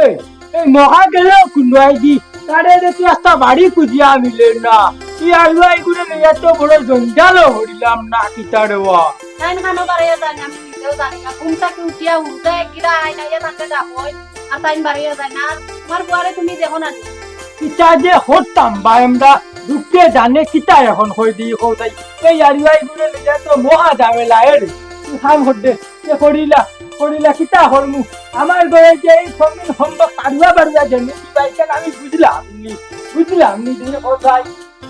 এই এই মহা গেল কুন্ডাই দি তারে দেখি একটা বাড়ি খুঁজিয়া মিলে না কি আইবাই করে এত বড় জঞ্জাল হরিলাম না কি তারওয়া টাইম খানো বাড়িয়ে যায় না আমি নিজেও জানি না ঘুমটা কি উঠিয়া উঠে গিরা আইনা ইয়ে তাকে ডাকই আর টাইম বাড়িয়ে যায় না তোমার বুয়ারে তুমি দেখো না কিতা যে হতাম বা আমরা দুঃখে জানে কিতা এখন হই দি কোথায় এই আইবাই করে এত মহা ঝামেলা এর খাম হড্ডে এ করিলা কিতা হরমু আমার ঘরে যে এই সঙ্গে সম্ভব কারুয়া বাড়ুয়া জন্য কি বাইকেন আমি বুঝলাম নি দিয়ে কোথায়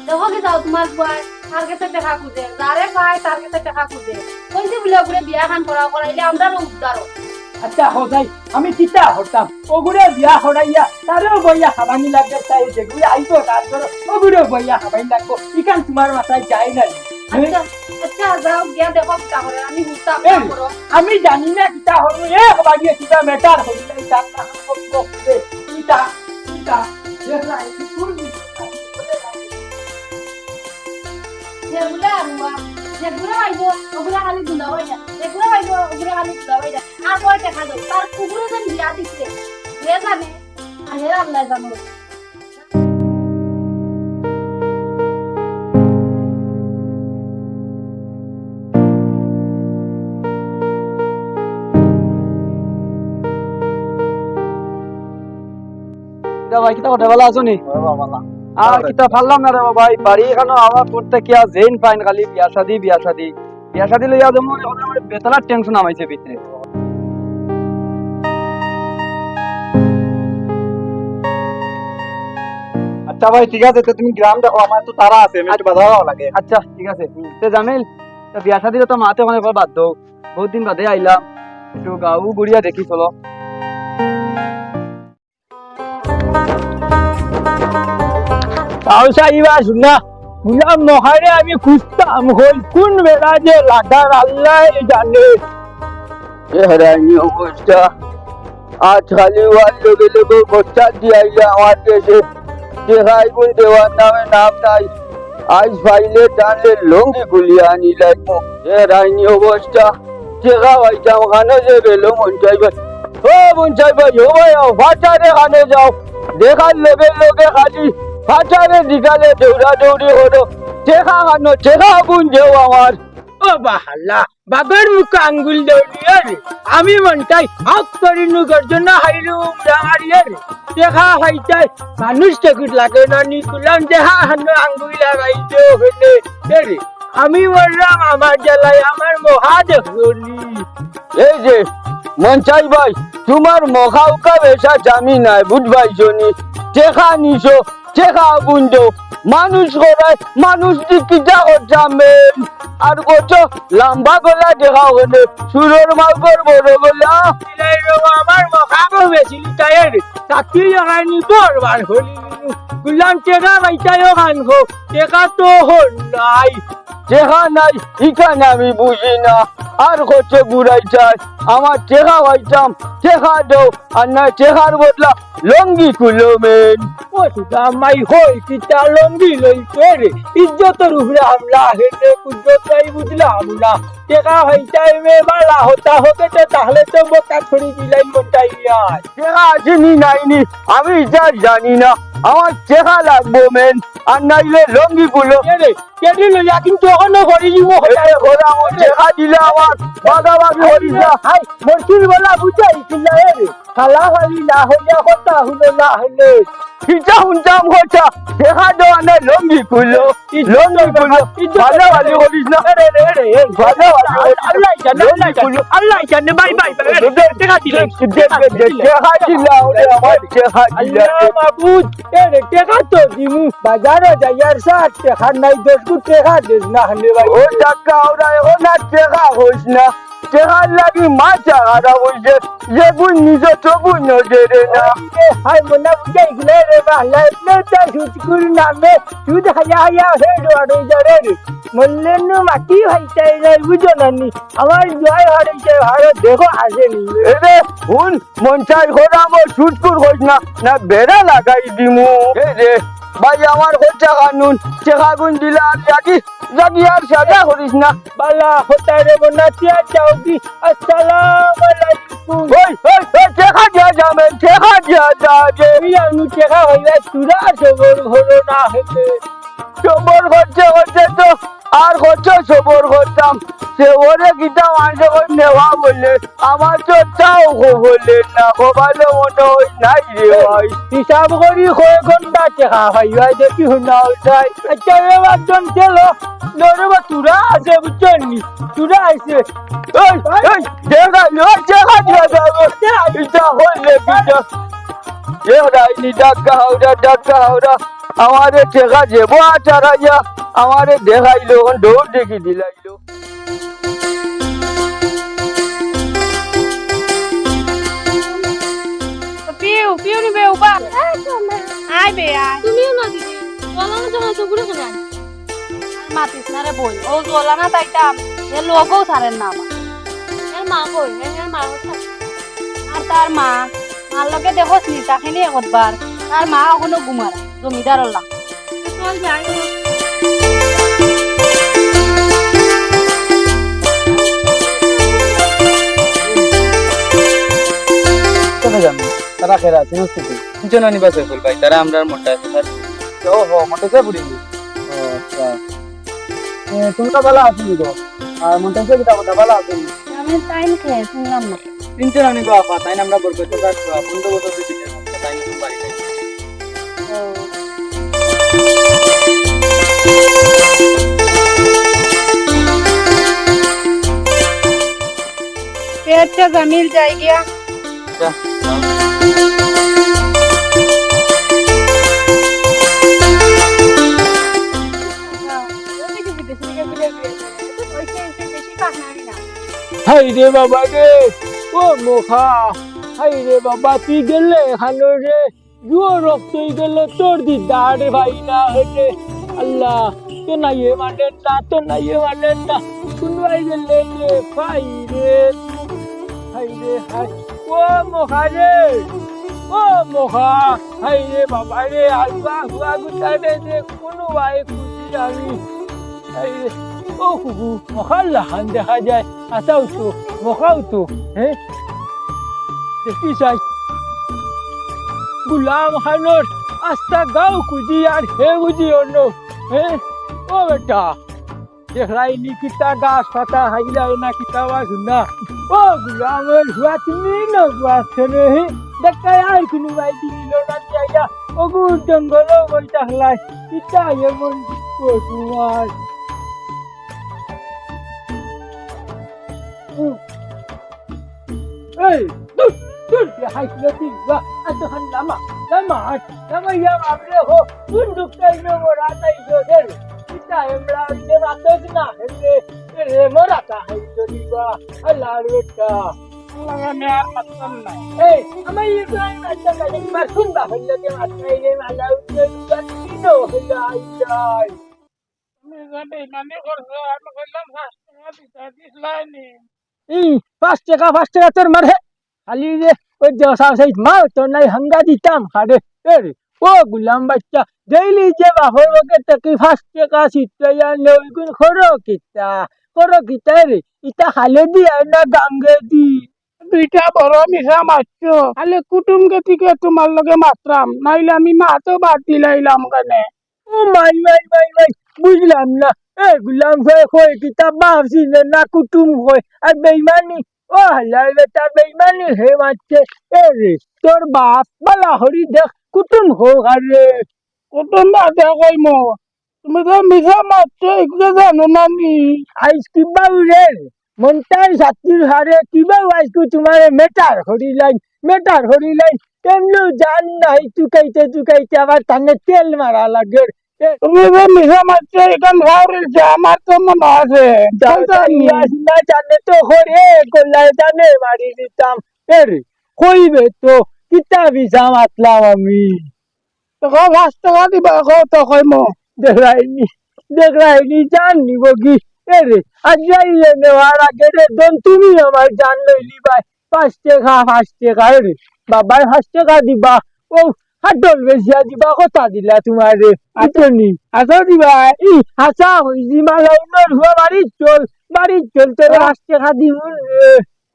দেখো কি যাও তোমার বুয়ার তার কাছে দেখা খুঁজে যারে পায় তার কাছে দেখা খুঁজে কইছে বলে ওগুলো বিয়া খান করাইলে আমরা উদ্ধার আচ্ছা হোসাই আমি কিতা হতাম ওগুলো বিয়া হরাইয়া তারও বইয়া খাবানি লাগে তাই যেগুলো আইতো তারপর ওগুলো বইয়া খাবানি লাগবো ইকান তোমার মাথায় যায় না আচ্ছা আচ্ছা যাও গিয়া দেখো কিতা করে আমি হুতাম করো আমি জানি না কিতা হলো এ হবা গিয়ে কিতা ম্যাটার হইলে জান না কিতা দেখলা এই কুলবি যেগুলো আরুয়া যেগুলো আইবো ওগুলো খালি দুলা হয়ে যায় যেগুলো আইবো ওগুলো খালি দুলা হয়ে যায় আর কয় দেখা দাও তার কুকুরে যেন বিয়া দিচ্ছে হে জানে আর হে আল্লাহ জানো ভাই কিতা কথা বলা আছো নি আর কিতা পারলাম না রে ভাই বাড়ি এখানে আবার করতে কি আর জেন ফাইন খালি বিয়া শাদি লইয়া জমো এখন আমার বেতলার টেনশন আমাইছে ভিতরে আচ্ছা ভাই ঠিক আছে তুমি গ্রাম দেখো আমার তো তারা আছে আমি একটু বাধা লাগে আচ্ছা ঠিক আছে তে জামিল তো বিয়া শাদি তো মাতে ওখানে বাদ দাও বহুত দিন বাদে আইলাম একটু গাও গুড়িয়া দেখি চলো তাওসা ইবা শুনা গুলাম মহারে আমি খুঁজতাম হই কোন বেলা যে লাগার আল্লাহ জানে চেহারানি অবস্থা আজ খালি ওয়ার লোকে লোকে খরচা দিয়াইলে আমার দেশে চেহাই গুণ দেওয়ার নামে নাম নাই আজ ফাইলে টানলে লঙ্গি খুলিয়া আনি লাগবো চেহারানি অবস্থা চেহা ভাইটাম খানে যে গেল মঞ্চাই ভাই ও মঞ্চাই ভাই ও ভাই ফাটারে খানে যাও দেখার লোকে লোকে খালি ফাটারে দিকালে দৌড়া দৌড়ি হলো চেখা খানো চেখা গুণ দেও আমার ও বাহাল্লা বাবার মুখে আঙ্গুল দৌড়িয়ে রে আমি মনটাই হক করি নু গর্জনা হাইলু রাঙারিয়ে রে দেখা হাইটাই মানুষ টেকুট লাগে না নি কুলাম দেহা হানো আঙ্গুল লাগাইতে হলে রে আমি বললাম আমার জ্বালায় আমার মহা দেখলি এই যে মঞ্চাই ভাই তোমার মখাউকা বেশা জামি নাই বুঝবাইছো নি চেখা নিছো চেখা গুঞ্জো মানুষ করায় মানুষ দিকিটা করছামেন আর কত লম্বা গলা দেখা হলে সুরের মাউকর বড় গলা আমার মখাকে বেশিলি তাই রে তাকি জাগানি বরবার হলি গুলাম টেকা বাইটাইও খানখো টেকা তো হল নাই চেখা নাই ইখানে আমি বুঝি না আর কত বুড়াই চাই আমার চেখা হইতাম চেখা দাও আর না চেখার বদলা লঙ্গি কুলো মেন ও সুদা মাই হই কিতা লম্বি লই করে ইজ্জতের উপরে হামলা হেলে কুজ্জতাই বুঝলাম না টেকা হইতাই মে বালা হতা হবে তাহলে তো বোকা ছড়ি দিলাই মনটাই আর চেখা আসেনি নাইনি আমি যা জানি না আমার চেখা লাগবো মেন আর নাইলে লঙ্গি গুলো রে কেডি লইয়া কিন্তু অন্য ঘরে দিব ঘোরা আমার চেখা দিলে আমার বাগাবাগি হরিস না হাই মরকির বলা বুঝাই কিলা রে খালা হলি না হইয়া কথা হলো না হলে হিজা হুনজাম হচ্ছা চেখা দেওয়া না লঙ্গি গুলো লঙ্গি গুলো বাগাবাগি হরিস না রে রে রে আল্লাহ জানে বাই বাই টেকা দিলে চেখা দিলে আমার চেখা দিলে আল্লাহ মাবুদ রে টেকা তো দিমু বাজারে যাইয়ার সাথ টেকা নাই 10 গুণ টেকা দেস না হলে ভাই ও টাকা ওরা এখন আর চেখা হইস না চেখার লাগি মাছা হারা হইছে যেগুন নিজ তবু নজরে না হাই মনা বুঝাই গেলে রে বাহলা এতলে তাই সুতকুর নামে সুদ হায়া হায়া হেড ওয়াড়ে জরে রে মল্লেন মাটি হইতাই রে বুঝো নানি আমার জয় হরেছে হারে দেখো আসেনি এরে হুন মনচাই ঘোরাবো সুটকুর হইস না না বেড়া লাগাই দিমু এ রে ভাই আমার হচ্ছে কানুন চেখা গুন দিলে আর যাকি জাগিয়ার সাজা করিস না। বালা হতারে বনাতিয়া চাও কি আসসালামু আলাইকুম ওই ওই ওই টেকা দিয়া যাবেন, টেকা দিয়া যাবে। এই আমি টেকা হইলে তুরা সবর হলো না হেতে সবর করতে করতে তো আর কত সবর করতাম। সে ওরে গীতা মানুষে করে নেওয়া বললে আমার তো তাও বললেন না, কবালে মনে হয় নাই রে ভাই। হিসাব করি কয় ঘন্টা টেকা ভাই দেখি শুনা যায়। আচ্ছা একজন ছিল নরবা তুরা আছে বুঝছেন নি, তুরা আছে ওই ওই টেকা ওই টেকা দিয়া যাবে। এটা হইলে গীতা এ রাইনি ডাক্কা হাওড়া আমারে টেকা দেবো আচারাইয়া আমারে দেখাইলো, দৌড় দেখি দিলাইলো। পিউ পিউ নিবে উবা আই বে আই তুমিও না দিদি জলানা জমা তো ঘুরে কেন মাতিস না রে বই ও জলানা তাইতাম এ লোকও ছাড়েন না আমার এর মা কই এর মা আর তার মা মার লগে দেখো স্মিতা খেলি একবার তার মা এখনো ঘুমারা জমিদার হল্লা চল যাই কোথায় যাবো তারা খেরা আছে না স্থিতি তিনজন নিবাসে ফুল ভাই তারা আমরা মোটা আছে স্যার। ও হো মন্টেসে বুড়িনি ও আচ্ছা তোমরা ভালো আছো গো আর মন্টেসে কিটা কথা ভালো আছো আমি টাইম খেয়ে শুনলাম না তিনজন নিবা আপা তাই আমরা বরকত স্যার বন্ধু বন্ধু দিতে তাই নিয়ে বাড়ি যাই। पेट से जमीन जाए गया হাই রে বাবা রে ও মোখা হাই রে বাবা তুই গেলে এখানে রে জুয়ো রক্তই গেলে তোর দিদা রে ভাই না হেটে আল্লাহ তো নাই মানেন না তো নাই মানেন না শুনবাই গেলে রে ভাই রে হাই রে হাই ও মোখা রে ও মোখা হাই রে বাবা রে আলবা হুয়া গুতা রে কোনো ভাই খুশি আমি হাই রে ও কুকু মোখার লাহান দেখা যায় আসাও তো মোখাও তো হ্যাঁ দেখি চাই গুলাম খানোর আস্তা গাও খুঁজি আর হে বুঝি অন্য হ্যাঁ ও বেটা দেখলাই নি কিতা গাছ পাতা হাইলাই না কিতা বাস না ও গুলামের হুয়া তুমি নগুয়াছে দেখাই আর কোনো ভাই দিল না চাইয়া ওগু জঙ্গল বই থাকলাই কিতা এমন তোমার এই দুধ দুধ হাইছিল দিবা আতখান লামা ইয়া আপরে হো বন্দুক তাইলো মোরা তাইলো দের কিতা এমরা যে রাতক না হে রে মোরা তা হাইছিল দিবা আল্লাহ বেটা লাগানে আর মাতম নাই এই আমি ইব্রাহিম আচ্ছা কালে মাসুন বা হইলো যে মাতাই রে আল্লাহ কিনো হইলা আইলাই আমি জানি মানে করছো আমি কইলাম পাঁচ টাকা তোর মারে খালি যে ওই সেই মাল তোর নাই হাঙ্গা দিতাম খাড়ে ও গুলাম বাচ্চা ডেইলি যে বাপর বকে তাকে 5 টাকা সিটাইয়া লইগুন খরো কিতা রে ইটা খালে দি আর না গাঙ্গে দি দুইটা বড় মিশা মারছো খালে কুটুমকে থেকে তোমার লগে মাত্রাম নাইলে আমি মাতো বাদ দিলাইলাম কানে ও মাই বুঝলাম না এ গুলাম কই কিতা বাপসি না কুটুম কই আর বেইমানি ও হালাই বেটা বেইমানি হে মারছে এ রে তোর বাপ বালা হরি দেখ কুটুম হোক আরে কুটুম বাদে কই মো তুমি তো মিশা মারছো এগুলো জানো না নি আইস কিবা উড়ে মন্টার ছাত্রীর হারে কিবা আইসকু তোমার মেটার হরি লাইন তেমনি জান নাই চুকাইতে আবার টানে তেল মারা লাগে তুমি যে মিশা মারছো এখান ভাউরিছে আমার তো মনে আছে না জানে তো হরে গোল্লায় জানে মারি দিতাম এর কইবে তো কিতা ভিসা মাতলাম আমি তোকে 5 টাকা দিবা তো কইমো দেখরাইনি জান নিব কি এরে আজ যাইলে নেওয়ার আগে রে দন তুমি আমার জান লইলি ভাই 5 টাকা রে বাবাই 5 টাকা দিবা ও হাতল বেশিয়া দিবা কথা দিলা তোমারে আতনি আসা দিবা ই হাসা হইজি মালা উনর হুয়া বাড়ি চল তোর আজকে খাদি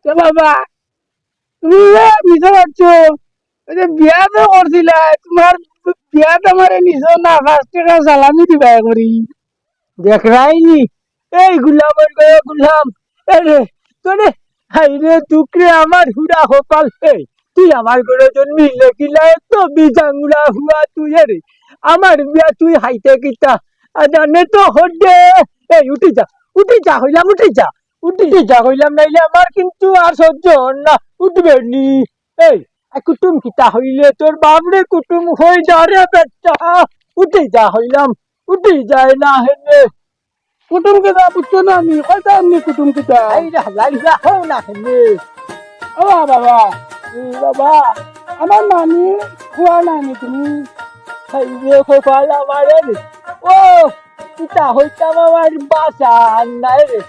কে বাবা তুমি মিশা পাচ্ছো বিয়া তো করছিলা তোমার বিয়া তোমারে নিছো না 5 টাকা সালামি দিবা করি দেখ রাইনি এই গুলামের গয়ে গুলাম আরে তোরে হাইরে দুকরে আমার হুড়া হোপাল তুই আমার ঘরে জন্মিলে কিলা এত বিজাঙ্গুলা হুয়া তুই রে আমার বিয়া তুই হাইতে কিতা জানে তো হডে এই উঠে যা হইলাম উঠে যা হইলাম নাইলে আমার কিন্তু আর সহ্য হন না উঠবে নি এই কুটুম কিতা হইলে তোর বাবরে কুটুম হই যা রে বেটা উঠে যা হইলাম উঠে যায় না হেনে কুটুম কিতা বুঝছো না আমি কয়টা আমি কুটুম কিতা এই রে লাইলা হও না হেনে ও বাবা বাবা আমার নানি খুয়া নানি তুমি খাইবে খোপাল আমার রে ও কিতা হইতাম আমার বাসা নাই রে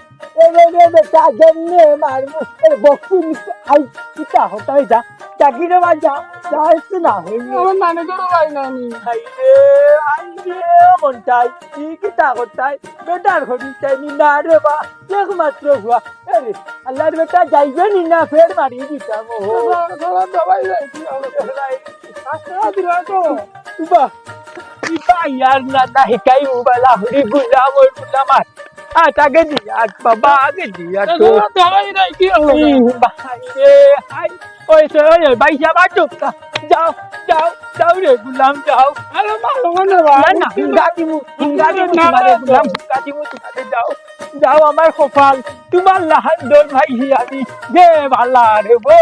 রে বেটা জন্মে মারবো বক্সি আই কিতা হতাই যা চাকরিরে বাজা যাইতে না হইনি আমার নানি গরু ভাই নানি আইরে মনটাই কি কিতা হতাই বেটার হরি চাইনি না রে বা একমাত্র হুয়া আরে আল্লাহর বেটা যাইবে নি না ফের মারি দিতাম ও দবাই রাখি দিলা তো বাহ ইবা ইয়ার না হিকাই উবালা হরি গুলাম ওই গুলামার আগে দিয়া বাবা আগে দিয়া তো দবাই রাখি রে হাই ওই সরে বাইশা বাটুকা যাও রে গুলাম যাও আরে মারো না না হিঙ্গাটি মু মারে গুলাম হিঙ্গাটি মু তোমারে যাও আমার কপাল তোমার লাহান দোল ভাই আমি গে ভালা রে বো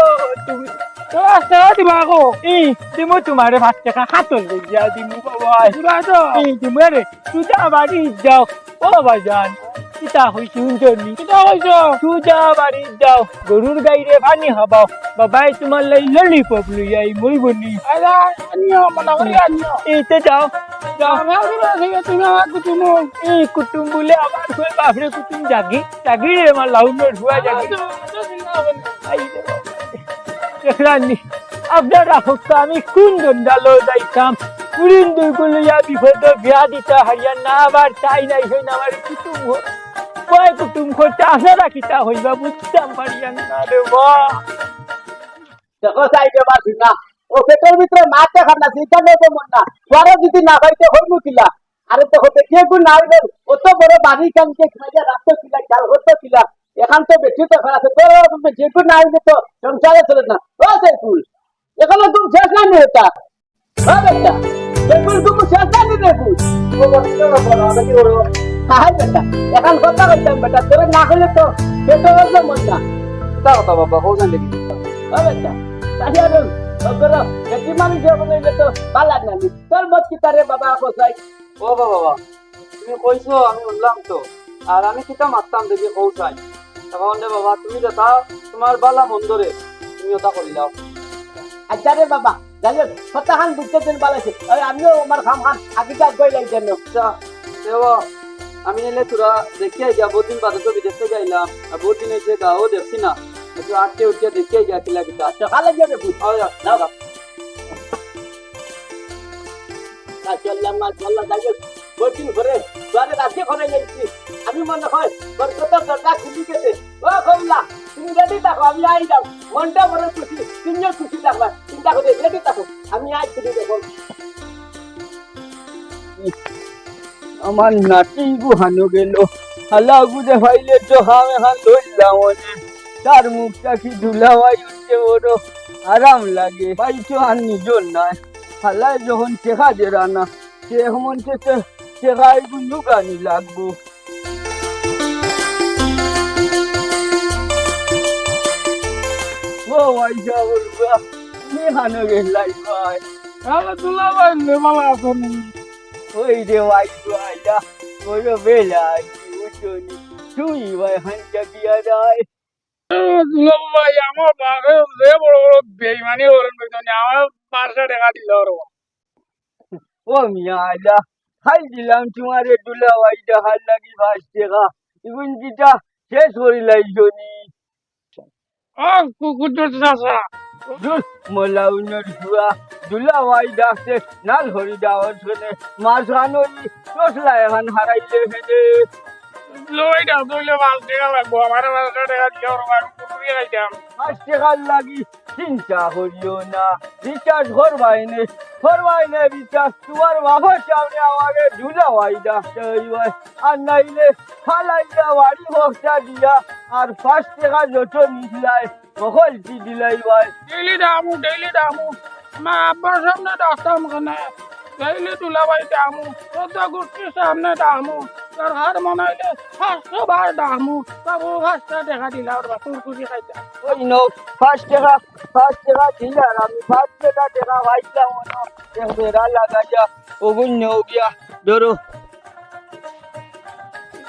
তুমি তো আসতে দিবা গো দিমু তোমারে 5 টাকা হাতল দিয়া দিমু বাবা পুরা তো তোমারে তুই বাড়ি যাও ও বাজান কিতা হইছে উন্দনি কিতা হইছো তুজা বাড়ি যাও গরুর গাইরে পানি খাবাও বাবাই তোমার লাই ললিপপ লই আই মই বনি আলা আনিও মনা করি আনিও এইতে যাও তুমি কুটুম কুটুম বলে আমার কই বাপরে কুটুম জাগি রে আমার লাউনের হুয়া জাগি দেখলানি আপনারা হচ্ছে আমি কোন গন্ডালো যাইতাম পুরিন দুই গুলিয়া বিপদ বিয়া দিতা হারিয়ানা আবার চাই নাই হই না আমার কুটুম ওই কুটুম করতে আসা রাখিতা হইবা বুঝতাম হারিয়ানা রে বাহ দেখো সাইডে বাসি না ও পেটের ভিতরে মাছ দেখার না সেটা নেবো মন না তোরা যদি না খাইতে হইব কিলা আরে তো হতে কে গুণ না হইবে অত বড় বাড়ি কানকে খাইয়া রাখতো কিলা চাল হতো কিলা এখন তো বেশি তো খারাপ তোর যে গুণ না হইবে তো সংসারে চলে না ও সাইকুল এখানে তুমি শেষ না নিয়ে এটা ও বেটা সাইকুল তুমি শেষ না নিয়ে দেখুন ও বড় বড় আমি কি বড় হাই বেটা এখন কথা কইতাম বেটা তোর না হইলে তো পেটে হইবে মন না কিতা কথা বাবা হোসেন দেখি ও বেটা তাহিয়ারুন ওগরা কেটি মানি যে বলে তো বালা না তোর মত কি তারে বাবা কোসাই ও বাবা তুমি কইছো আমি শুনলাম তো আর আমি কিতা মারতাম দেখি হোসাই তখন রে বাবা তুমি যেটা তোমার বালা মন্দরে তুমি ওটা করে দাও আচ্ছা রে বাবা জানো ফতাহান বুঝতে দিন বালাছে আরে আমিও আমার খাম আগে কাজ কই লাই জানো আচ্ছা দেওয়া আমি এলে তোরা দেখিয়ে গিয়া বহুত দিন বাদে তো বিদেশ থেকে আইলাম আর বহুত দিন এসে গাও দেখছি না একটু আটকে উঠে দেখিয়ে গিয়া কিলা কিতা সকালে যাবে বুঝ দাও মাশাআল্লাহ দাইও বইটিন করে তোরে রাতে করে যাইছি আমি মনে হয় তোর কত দরজা খুলি গেছে ও কমলা তুমি রেডি থাকো আমি আই যাও মনটা বড় খুশি তুমিও খুশি থাকবা চিন্তা করে রেডি থাকো আমি আজ খুশি দেখো আমার নাতি গুহানো গেল হালা গুদে ফাইলে তো হামে হান লইলাম ওনে তার মুখটা কি ধুলাওয়াই উঠছে বড় আরাম লাগে ভাই তো আর নিজর নয় হালায় যখন শেখা দে রানা সে মন শেখাই গুলো গানি লাগবো ও ভাই বলবা তুমি হানো গেলাই ভাই তাহলে তুলা ভাই নেমালা আসনি ওই রে ভাই আইলা বড় বেলা উঠনি তুই ভাই হানটা গিয়া যায় তুলা ভাই আমার বাগে যে বড় বড় বেইমানি করেন কইতানি আমার 500 টাকা দিল রে ও মিয়া আইলা খাই দিলাম তোমারে দুলা ভাই হাল লাগি 5 টাকা ইগুন কিটা শেষ করি লাইছনি কুকুর চাষা মোলা উন্নর হুয়া দুলা ভাই ডাকছে নাল হরি যাওয়ার শুনে মাছ খান ওই চসলা এখন হারাইলে হেনে লই দাও দইলে মাছ টাকা লাগবো আমার মাছ টাকা দিও আর পুকুরে খাইতাম 5 টাকার লাগি চিন্তা করিও না রিচার্জ করবাইনে রিচার্জ তোমার বাবার সামনে আমাকে দুলা ভাই ডাকতে হইবে আর নাইলে ফালাইয়া বাড়ি বক্সা দিয়া আর 5 টাকা যত নিলাই সকল কি দিলাই ভাই ডেইলি দামু মা আব্বার সামনে ডাকতাম কেনে ডেইলি দুলাভাই দামু তোর গোষ্ঠীর সামনে দামু তোর হার মনাইলে 500 বার দামু বাবু 5 টাকা দিলা ওর কুরকুরি খাইতাম ওই নো 5 টাকা দিলার আমি 5 টাকা ভাইলাম না বেরা লাগাইয়া ওগুন নেও গিয়া ধরো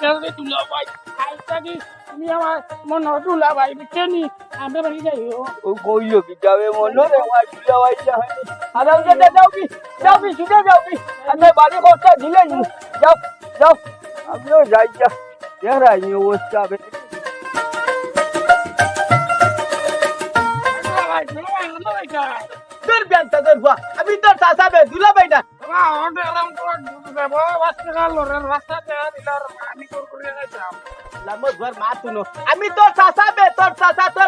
জলদি দুলাভাই খাইতা কি তুমি আমার মন দুলাভাই বিচেনি আমরা বাড়ি যাইও ও কইলো কি যাবে মনে রে ভাই দুলা ভাই যাবে আরাম যেতে যাও কি শুনে যাও কি আমি বাড়ি খরচা দিলেন যাও আমিও যাই যা এরাই অবস্থা হবে তোর ব্যাংকটা তোর ভুয়া আমি তোর চাচা বে দুলা ভাই না লামত ঘর মা তুনো আমি তোর চাচা বে তোর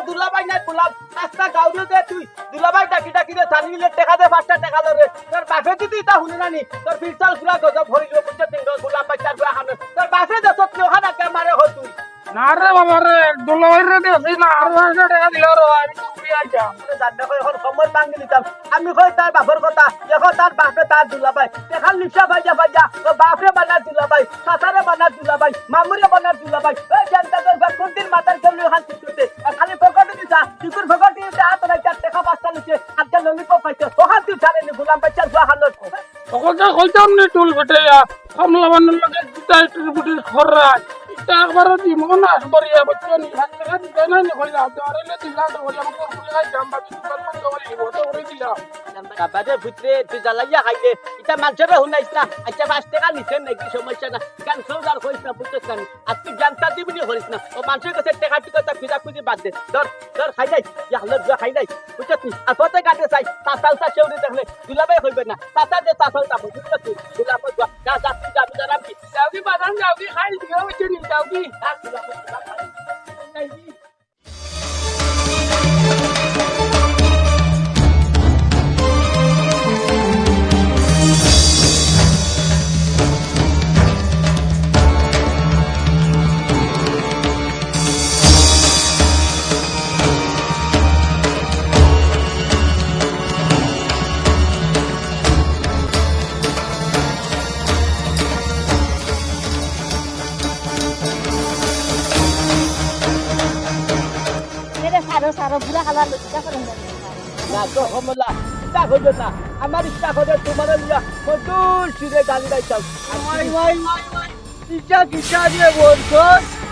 দুলা ভাই না গোলাপ রাস্তা গাউরিও দে তুই দুলা ভাই ডাকি দে থানিলে টাকা দে 5 টাকা লরে তোর বাপে যদি তা হুনে নানি তোর ফিরচাল পুরা গজব ভরি গো বুঝতে তিন গোলাপ বাচ্চা পুরা খানে তোর বাপে দে সত্য খানা কে মারে হ তুই না রে বাবা রে দুলাভাই রে দেছি না আর 5 টাকা দিলা রে আমি কুরকুরি আইতাম জানতে কই এখন সময় বাঙ্গি দিতাম আমি কই তার বাপের কথা দেখো তার বাপে তার দুলা ভাই দেখাল নিশা ভাইয়া ও বাপরে বানার দুলা ভাই সাসারে বানার দুলা ভাই মামুরে বানার দুলা ভাই এই জানতা তোর কোনদিন মাথার কেমনে হাল চিটতে আর খালি ফকট দিছা চিকুর ফকট দিতে হাত রাইতা টাকা 5টা নিচে আজকে ললিপপ পাইছে ওখান তুই ছাড়ে নি গোলাম বাচ্চা জুয়া হালত সকলটা কইতাম নি টুল বেটে কমলা বান্নার লাগে দুটা টুল খররা এটা একবার দিমো না বরিয়া বচ্চন 5 টাকা দিতে না নি কইলা দরেলে দিলা তো বলি আমাকে কুরকুরি খাইতাম বাকি সুপার মান তো বলি ওটা করে দিলা বাবারে ভিতরে তুই জ্বালাইয়া খাইলে এটা মানুষের হুনাইস না আচ্ছা 5 টাকা নিছেন নাকি সমস্যা না গান সৌদার কইস না বুঝছিস না আর তুই জানতা দিবনি করিস না ও মানুষের কাছে টাকা টিকা ফিরা খুঁজে বাদ দে ধর খাই যাই ইয়াহলে যা খাই যাই বুঝছিস তুই আর কত গাটে চাই সাসালটা শেউরি দেখলে দুলাভাই হইবে না সাসা দে সাসালটা বুঝছিস তুই দুলাভাই যা তুই যাবি যাবি যাওগি বাদাম যাওগি খাই দিও চিনি যাওগি আর দুলাভাই সারো বুড়া খালা লজ্জা করেন না তো কমলা ইচ্ছা করো না আমার ইচ্ছা করে তোমার লিয়া কতল সিরে গালি দাইতাম ওই কিটা দিয়ে বলছো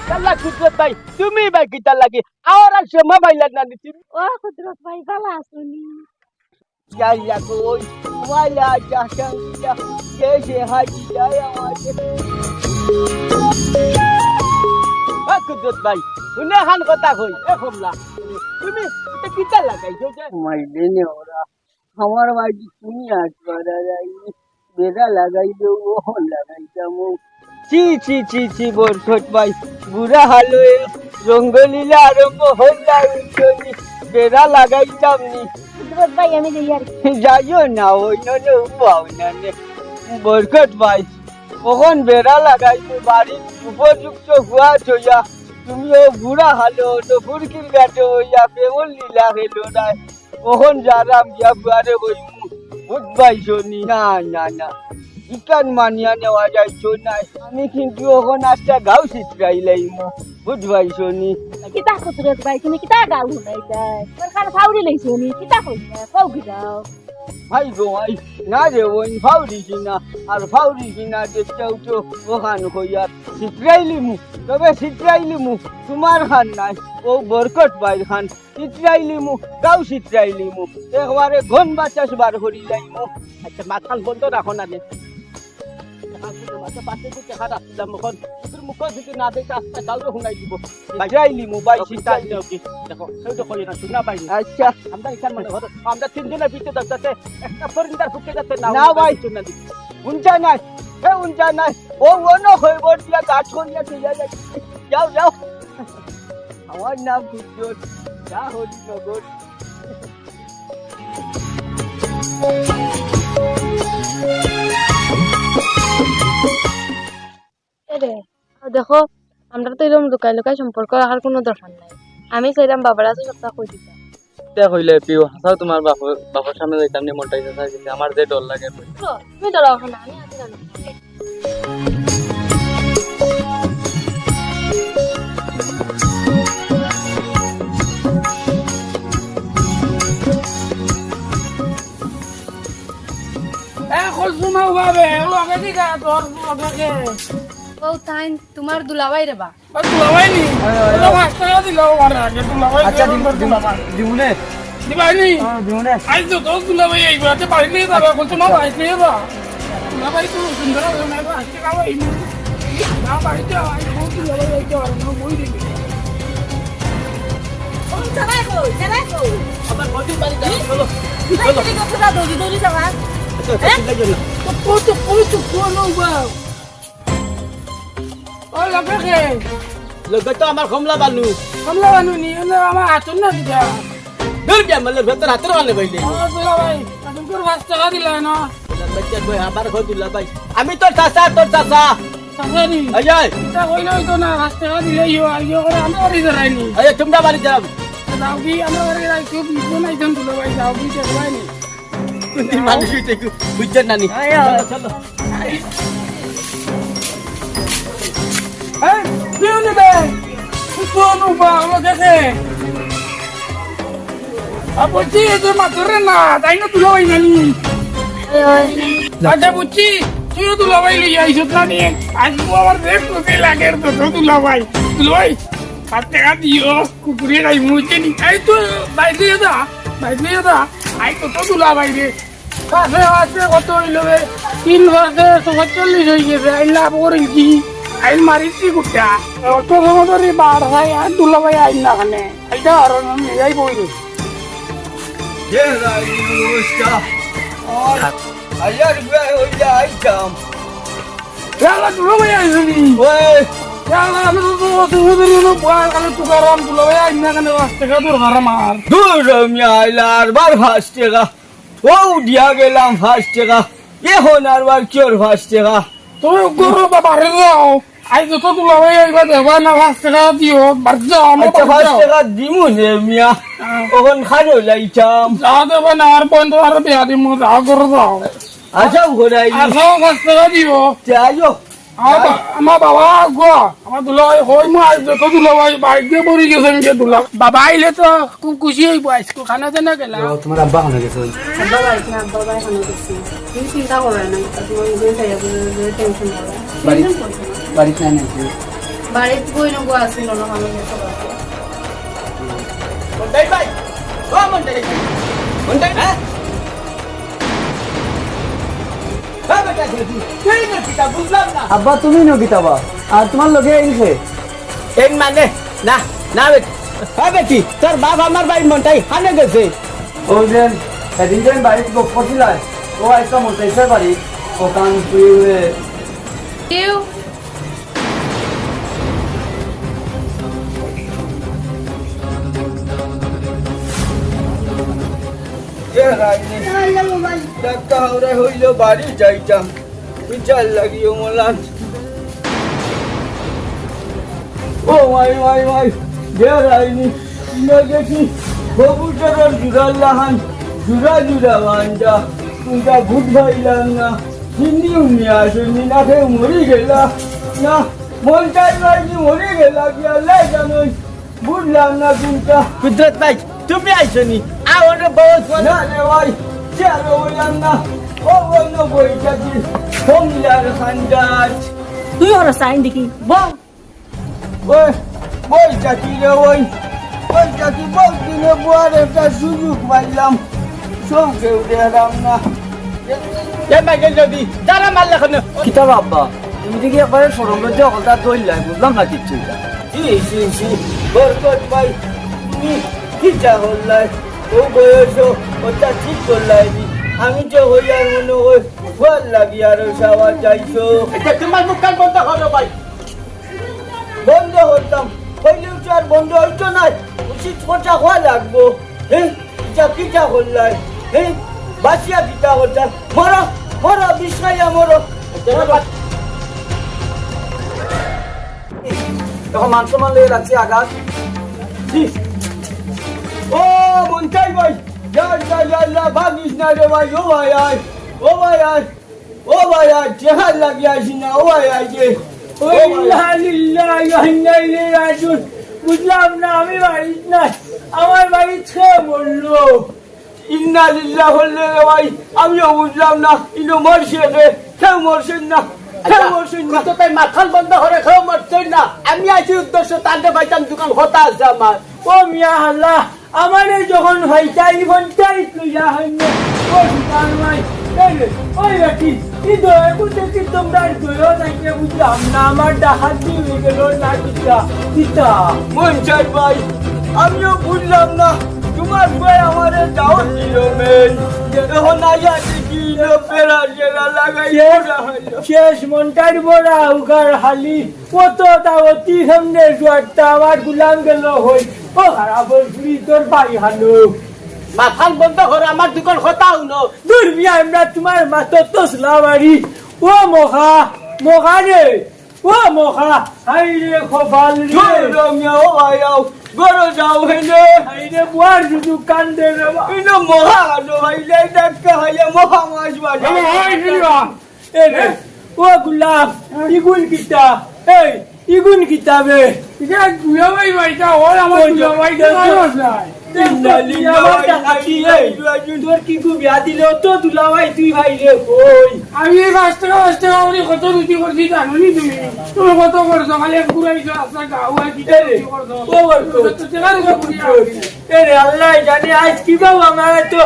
কাল্লা কুদরত ভাই তুমি ভাই কিটা লাগি আর আর সময় ভাইলা না দিছি ও কুদরত ভাই ভালো আসুনি যাইয়া কই ওয়ালা জাহাঙ্গীর কে হাজি যায় আমাকে কুদরত ভাই শুনে খান কথা কই এ কমলা তুমি এটা কিটা লাগাইছো যে মাইলে নে ওরা আমার বাড়ি তুমি আসবারা যাই বেড়া লাগাই দেও ও লাগাইতাম ছি বরকত ভাই বুড়া হালো রঙ্গলীলা আরম্ভ হয়ে যায় বেড়া লাগাইতাম নি কুদরত ভাই আমি যাই আর যাইও না ওই নলে উপাও না বরকত ভাই কখন বেড়া লাগাইছো বাড়ির উপযুক্ত হুয়া চইয়া তুমি ও বুড়া হালো তো ফুরকির গাটো হইয়া কেমন লীলা হেলো না কখন যারাম গিয়া বুয়ারে বইমু বুঝবাইছো নি না ইকান মানিয়া নেওয়া যাইছো না আমি কিন্তু ওখন একটা গাও চিত্রাইলাইমু বুঝবাইছো নি কিতা কুদরত ভাই তুমি কিতা গাও হুনাইতা তোর খান ফাউরি লইছো নি কিতা কইতা কও কি যাও ভাই গো ভাই না রে ওই ফাউরিছি না আর ফাউরিছি না দেখতেও তো ওখান হইয়া চিত্রাইলিমু তবে চিত্রাইলিমু তোমার খান নাই ও বরকত ভাই খান চিত্রাইলিমু গাও চিত্রাইলিমু একবারে ঘন বাতাস বার করিলাইমু আচ্ছা মাথাল বন্ধ রাখো না আচ্ছা পাশে যে দেখা রাখছিলাম এখন তোর মুখ যদি না দেখে আস্তে কালকে শুনাই দিব বাজাইলি মোবাইল সিস্টেম দেখো সেই তো কলি না শুনা পাইনি আচ্ছা আমরা এখান মানে আমরা তিনজনের ভিতরে যাতে একটা পরিন্দার ফুটে যাতে না ভাই শুনা দি উনজা নাই উনজা নাই ও অন্য হইব দিয়া গাছ করিয়া তুই যাও যাও আমার নাম দুজন যা হরি নগর দেখো আমরা তো এরকম লুকাই লুকাই সম্পর্ক রাখার কোনো দরকার নাই আমি চাইলাম বাবার আছে সবটা কই দিতাম তে কইলে পিও হাসাও তোমার বাবার সামনে যাইতাম নি মনটাই যাচ্ছে কিন্তু আমার যে ডর লাগে তুমি ডরাও না আমি আছি জানো কলসুমা বাবে লগে দিকা তোর লগে ও তাই তোমার দুলাভাই রে বা তুলাবাই নি ওলা 5 টাকা দিলাও আমার আগে তুলাবাই আচ্ছা দিমুনে দিবাইনি দিমুনে আই তো তোর তুলাবাই এইবারে পাইলে যাবে কলসুমা পাইলে বা তুলাবাই তো সুন্দর হবে না বা আজকে কাম এই না পাইতে আই বহুত তুলাবাই আইতে আর না বই দিবি আমার বডি বাড়ি যাও চলো তো কোন বা ও লগে কে লগে তো আমার কমলা বানু কমলা বানু নি আমার আতন না দিবা দূর যা মলে ভেতর হাতের বানে বাইলে ও তুলাবাই তুমি তোর 5 টাকা দিলা না বাচ্চা কই আবার কই দিলা ভাই আমি তোর চাচা সাহারি আয় তা কইলো তো না 5 টাকা দিলে ইয়ো করে আমি বাড়ি যাইনি আয় তোমরা বাড়ি যাও যাও কি আমরা বাড়ি যাই কেউ বিজো নাই জান তুলাবাই যাও কি দেখবাই নি কোন মানুষ হইতে বুঝছেন নানি চলো এই বিউনি বে কোন বা লগে কে বুঝছি যে মাতরে না তাই না তুলাবাই নানি আচ্ছা বুঝছি তুইও তুলাবাই লই আইছত না নিয়ে আজ আবার দেখ তোকে লাগে তো তুলাবাই হাত টাকা দিও কুকুরে গাই মুছে নি এই তো বাইরে যা আই তো তুলাবাই রে কাছে আছে কত হইল রে 3 বছরে 47 হয়ে গেছে আই লাভ করেন কি আই মারিছি গুটা অত সময় ধরে বার হয় আর তুলাবাই আই না খানে এইটা আর আমি যাই বই রে ये रानी नमस्कार और अयार वे हो जाए जाम याला तुलाबाई आइसनी ओए याला আমি তো তুই না বল কালে তুকারাম তুলাবাই আই না খানে রাস্তা কা দূর হারা মার दूर में आइलार बार फास्टेगा वो दिया गेलाम फास्टेगा ये होनार बार क्योर फास्टेगा তুই গরু বাবারে যাও আই তো তুলাবাই আইবা দেবা না রাস্তা দিও বার যাও আমি अच्छा फास्टेगा दिमु ने मिया ओगन खानो लाइचाम যাও দেবা না আর বন্ধ আর বিয়া দিমু যাও করে যাও अच्छा घोड़ाई আসো রাস্তা দিও जायो আমার বাবা গো আমার দুলাভাই হই মা আজ তো দুলাভাই বাইকে পড়ে গেছে যে দুলা বাবা আইলে তো খুব খুশি হইব আজকে খানা জানা গেলা তোমার আব্বা কোনে গেছে বাবা এখানে দেখছি তুমি চিন্তা করবে না তোমার নিজে চাই টেনশন হবে বাড়িতে নাই নাকি বাড়িতে কই না গো আসিল না আমি তো मंडाई भाई ओ मंडाई हां बेटा তুই না পিতা বুঝলাম না আব্বা তুমি নগিতাবা আর তোমার লগে আইছে এন মানে না না বেটি তোর বাপ আমার ভাই মন্টাই হানে গেছে ও যে সেদিন যে বাড়িতে গপ করছিলাম ও আইসা মন্টাইছে বাড়ি ও কান তুই কেউ এ রাইনি ডাক্তার হরে হইলো বাড়ি যাইতাম বিচার লাগিও মোলান ও মাই দে রাইনি না দেখি কবুতরের জুড়াল লাহান জুড়া বান্ধা কোনটা ভূত ভাইলাম না হিন্দি উনি আসেনি না খেয়ে মরে গেলা না মনটাই বাড়ি মরে গেলা কি আল্লাহ জানোই বুঝলাম না কোনটা কুদরত ভাই তুমি আইসনি আমার বহুত না রে ভাই চালো বললাম না ও অন্য বইটা কি কমলার খান্ডাজ তুই ওর সাইন দেখি বল ওই বইটা কি রে বইটা কি বহুত দিনে বুয়ার একটা সুযোগ পাইলাম চৌকে উঠে এলাম না এ মাইকেল যদি যারা মারলে কেন কিতাব আব্বা তুমি দেখি একবারে সরঙ্গ যে হলটা দইলাই বুঝলাম না কিচ্ছু এটা জি বরকত ভাই তুমি কি যা হল্লাই ও বয়স ওটা ঠিক করলাইনি আমি তো হইয়ার মনে হয় ফল লাগি আর সাওয়া যাইছো এটা তোমার মুখ কান বন্ধ করো ভাই বন্ধ হতাম হইলেও তো আর বন্ধ হইতো না উচিত কথা হওয়া লাগবো হ্যাঁ কিটা হল্লাই হ্যাঁ বাঁচিয়া কিটা হতাম মরো বিষাইয়া মরো তখন মাংস মান লেগে রাখছি আঘাত ও মন্টাই ভাই যা ভাগিস না রে ভাই ও ভাই আয় ও ভাই আয় চেহার লাগিয়ে আসি না ও ভাই আয় যে বুঝলাম না আমি বাড়ি নাই আমার বাড়ি ছেড়ে বললো ইন্না লিল্লাহ হলে রে ভাই আমিও বুঝলাম না ইনো মরছে রে কেউ মরছেন না কেউ মরছেন না তো তাই মাথাল বন্ধ করে খেয়ে মরছেন না আমি আছি উদ্দেশ্য তাদের ভাইতাম দোকান হতা আছে আমার ও মিয়া আল্লাহ আমারে যখন ভাইটাই ঘন্টাই লইয়া হইনি ও সুতান ভাই ওই বেটি কি দয়া করতে কি তোমরা দয়া নাইকে বুঝলাম না আমার ডাকাত দিয়ে গেল না কিতা মনসাই ভাই আমিও বুঝলাম না তোমার ভাই আমারে দাওয়াত দিল মেন এখন আয়া দেখি পেরা জেলা লাগাই শেষ মনটার বড়া উগার হালি কত দাওয়াতি সামনে জোয়ারটা আমার গুলাম গেল হই ও খারাপ হই তোর বাড়ি হানো মাথাল বন্ধ করে আমার দোকান হতা হলো দূর মিয়া আমরা তোমার মাতো তসলা বাড়ি ও মোখা রে ও মোখা হাই রে খোফাল রে রমিয়া ও আয়াও গরো যাও হেনে হাই রে বুয়ার শুধু কান্দে রে ইনো মহা আনো ভাই লাই ডাক্কা হাইয়া মহা মাছ বাজা এ রে ও গুলাম ইগুন কিতা এই ইগুন কিতাবে এটা গুলামাই ভাইটা ওর আমার গুলামাই নাই তোর কি খুব বিয়া দিলে তো দুলাভাই তুই ভাই রে কই আমি এই 5 টাকা করে কত রুটি করছি জানো নি তুমি কত করছো খালি এক ঘুরাইছো আপনার গাও আর কি করছো ও রে আল্লাহ জানে আজ কি বাবু আমার তো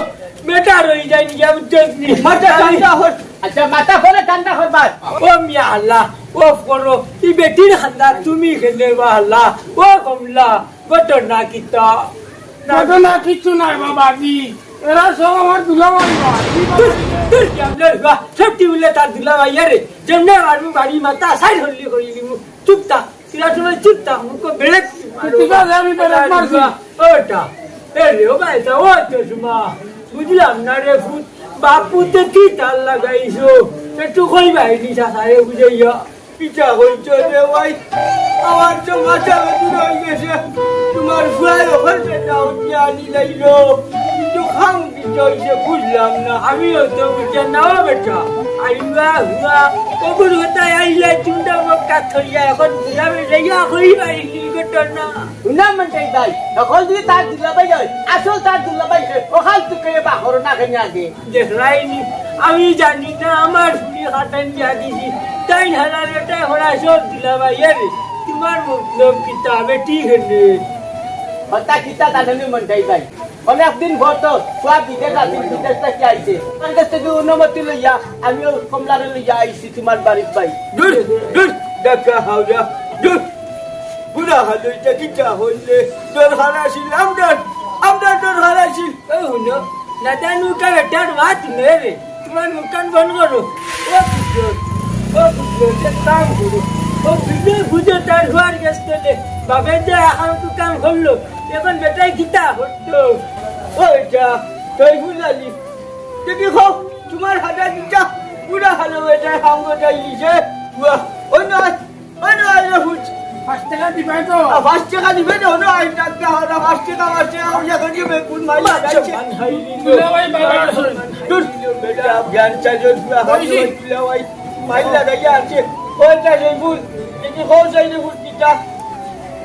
বেটা রই যাই নিয়া বুঝছনি মাথা ঠান্ডা হল আচ্ছা মাথা করে ঠান্ডা করবার ও মিয়া আল্লাহ ও করো এই বেটির হান্দা তুমি খেলে বা আল্লাহ ও কমলা ঘটনা কিতা ঘটনা কিচ্ছু নাই বাবাজি এরা সব আমার দুলাভাই সত্যি বলে তার দুলাভাই রে যেমন আমি বাড়ি মাথা সাইড হল্লি করিলি চুপতা তিরা সময় চুপতা মুখো বেড়ে ঠিক আছে আমি বেড়ে মারছি ওটা এ রে ও ভাইটা ও চশমা বুঝলাম না রে ফুট বাপুতে কি তাল লাগাইছো একটু কই বাইনি সাসারে বুঝাইয়া পিঠা হইছ রে ভাই আমার তো মাথা বেদুর হয়ে গেছে তোমার ফুয়াই ওখানে যাও জানি লাইলো কিন্তু খাম কিছু হইছে বুঝলাম না আমিও তো বুঝে না বেটা আইবা হুয়া কবুর হতায় আইলা চুন্ডা মক্কা থইয়া এখন বুঝাবে রেয়া কই বাইনি ঘটনা না মন্টাই ভাই তখন যদি তার দুলাভাই হয় আসল তার দুলাভাই ওখান থেকে বাহর না খেয়ে আগে দেখলাইনি আমি জানি না আমার ফুলি হাতান দিয়া দিছি তাই হালার এটা হরা সব দিলাভাই রে তোমার মতলব কিতাবে ঠিক হেনে হতা কিতা জানেনি মন্টাই ভাই অনেকদিন ভর তো সব বিদেশ আসি বিদেশ থেকে আইছে আমার কাছ থেকে অনুমতি লইয়া আমিও কমলারে লইয়া আইছি তোমার বাড়ির ভাই দূর দেখা হাওয়া দূর বুড়া হালইটা কিটা হইলে তোর হারাছিল আমরা তোর হারাছিল ও হুনো না জানু কা বেটার বাত মেরে তোমার মুকান বন্ধ করো ও পুত্র কাম করো ও বুঝে তার ঘর গেছে বাবা যে এখন তো কাম করলো এখন বেটাই কিতা হতো ওইটা তুই বুঝালি দেখি খো তোমার হাতে দিটা পুরা হালো এটা হাঙ্গটা ইসে অন্য হুট 5 টাকা দিবাই তো 5 টাকা দিবে না অন্য আই টাকা হারা 5 টাকা আমি এখন দিবে কোন মাইলা যাচ্ছে দুলাভাই বাবা দূর বেটা জ্ঞান চাইছো পুরা হালো ভাই মাইলা গাইয়া আছে ওইটা সেই ভুল দেখি খো যাইলে ভুল কিটা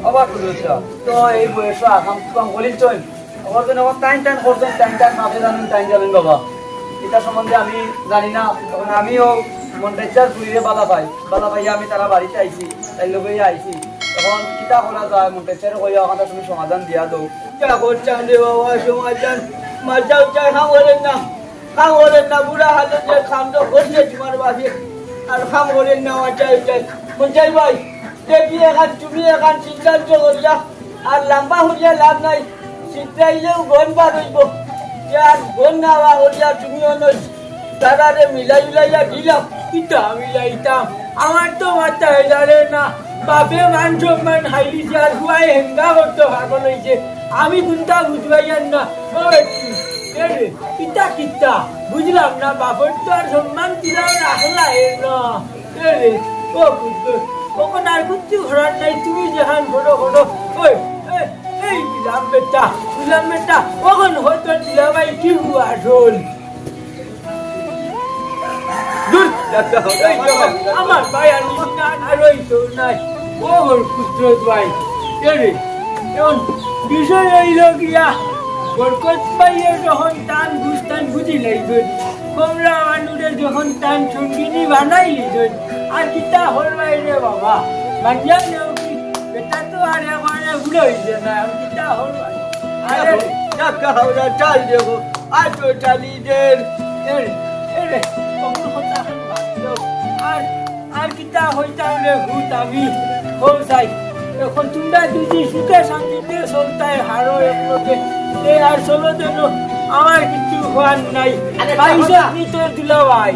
অবাক করেছা তো এই বয়সে আকাম কাম করিল চল আমার জন্য টাইম করছেন টাইম মাফে জানেন টাইম যাবেন বাবা এটা সম্বন্ধে আমি জানি না তখন আমিও মন্টেচার ফুরিয়ে বালা পাই আমি তারা বাড়িতে আইছি তাই লোকে আইছি তখন কিতা করা যায় মন্টেচারে কই আমাদের তুমি সমাধান দিয়া দাও क्या করছেন রে বাবা সমাধান মাজাও চাই খাওয়ারেন না বুড়া হাতে যে খাম তো করছে তোমার বাড়ি আর কাম করে নেওয়া চাই মঞ্চাই ভাই দেখি এখন তুমি এখন সিদ্ধান্ত করিয়া আর লম্বা হইয়া লাভ নাই সিদ্ধাইলেও গন বার হইব আর গন নেওয়া হইয়া তুমি অনয় তারারে মিলাই মিলাইয়া দিলাম কিতা মিলাইতাম আমার তো মাথা হেজারে না বাপে মান সম্মান হাইলিছে আর হুয়াই হেঙ্গা করতে পাগল হয়েছে আমি কোনটা বুঝবাইয়ান না কিতা কিতা বুঝলাম না বাপর তো আর সম্মান দিলাম রাখলা না ও বুঝবে ওখানে আর কিছু ঘোরার নাই তুমি যেখান ঘোরো ঘোরো ওই এই দিলাম বেটা ওখানে হয়তো দিলাম ভাই কি হুয়া আসল আমার ভাই আর ওই তো নাই ও ওর পুত্র ভাই এখন বিষয় হইল গিয়া বরকত ভাইয়ের যখন টান বুঝতান বুঝি লাগবেন কমলা মানুষে যখন টান সঙ্গিনী বানাই লিজন আর কিতা হল রে বাবা মানিয়া নেও কি বেটা তো আর এখন ঘুরে হইছে না কিতা হল আরে টাকা হাওড়া চাল দেবো আর তো চালিদের আর কিতা হইতাম রে ভূত আমি হোক যাই এখন তোমরা যদি সুখে শান্তিতে চলতাই হারো একলোকে আর চলো যেন আমার কিছু হওয়ার নাই আরে পাইছে আপনি তোর দিলা ভাই